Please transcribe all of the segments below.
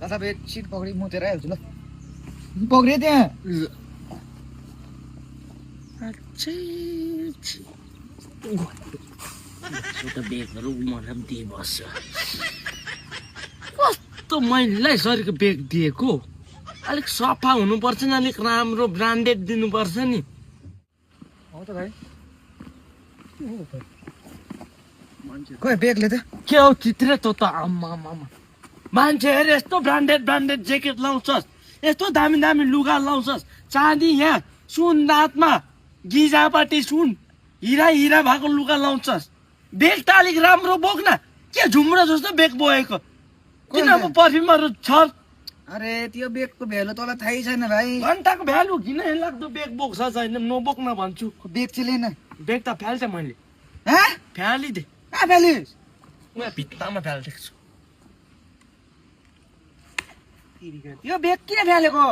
तपाईँ सिट पक्रि म तेरै हाल्छु ल पक्रिए त्यहाँ बेगहरू मलाई दिइबस्छ कस्तो महिलालाई सरीको बेग दिएको अलिक सफा हुनुपर्छ नि अलिक राम्रो ब्रान्डेड दिनुपर्छ नि हो त भाइ खोइ बेगले त के हो चित्रे त आम्मा मान्छेहरू यस्तो ब्रान्डेड ज्याकेट लाउँछस् यस्तो दामी दामी लुगा लाउँछस् चाँदी यहाँ सुन दाँतमा गिजापट्टि सुन हिरा भएको लुगा लाउँछस् बेग त अलिक राम्रो बोक्न के झुम्रो जस्तो बेग बोकेको किन अब पर्फ्युमहरू छ अरे त्यो बेगको भ्यालु तँलाई थाहै छैन भाइ घन्टाको भ्यालु किन लाग्दो बेग बोक्छ छैन नबोक्न भन्छु बेग चाहिँ लिएन बेग त फ्याल्छ मैले फ्यालिदे कहाँ फ्यालिस् म भित्तामा फ्यालिदिएको छु यो बेग किन फ्यालेको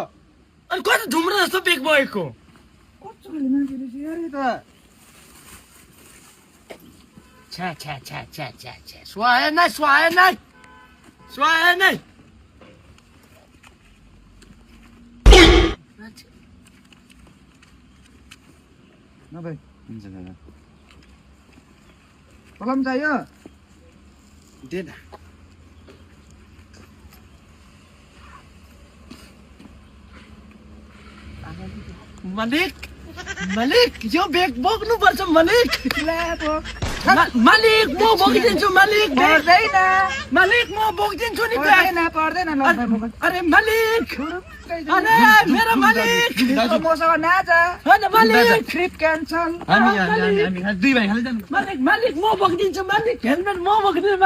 अनि कति झुम्रो जस्तो बेग बोकेको कस्तो खाले मान्छेले चाहिँ त छ्या स्वाएन न भाइ हुन्छ दादा कलम चाहियो दे न मालिक यो बेग बोक्नुपर्छ मालिक मालिक म बोकिदिन्छु मालिक पर्दैन मालिक म बोकिदिन्छु नि पर्दैन अरे मालिक अरे मेरो मालिक मसँग नाच होइन मालिक ट्रिप क्यान्सल दुई भाइ खाली जानु मालिक म बोकिदिन्छु मालिक हेलमेट म बोकिदिन्छु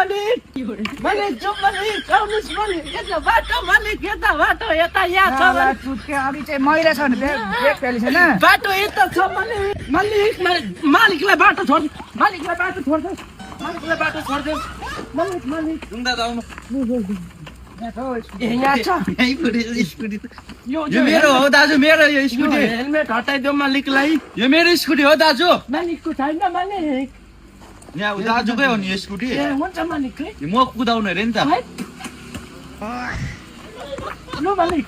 मालिक जाउँ मालिक आउनुहोस् मालिक यता बाटो मालिक यता बाटो यता यहाँ छ अघि चाहिँ मैला छ भने ब्रेक फ्याली छैन बाटो यता छ मालिकलाई बाटो छोड् मालिकलाई बाटो छोड्छ मालिक दादा आउनु यहाँ छ यो मेरो हो दाजु मेरो यो स्कुटी हेलमेट हटाइदियो मालिकलाई यो मेरो स्कुटी हो दाजु मालिकको छैन मालिक यहाँ दाजुकै हो नि यो स्कुटी ए हुन्छ मालिक म कुदाउनु अरे नि त ल मालिक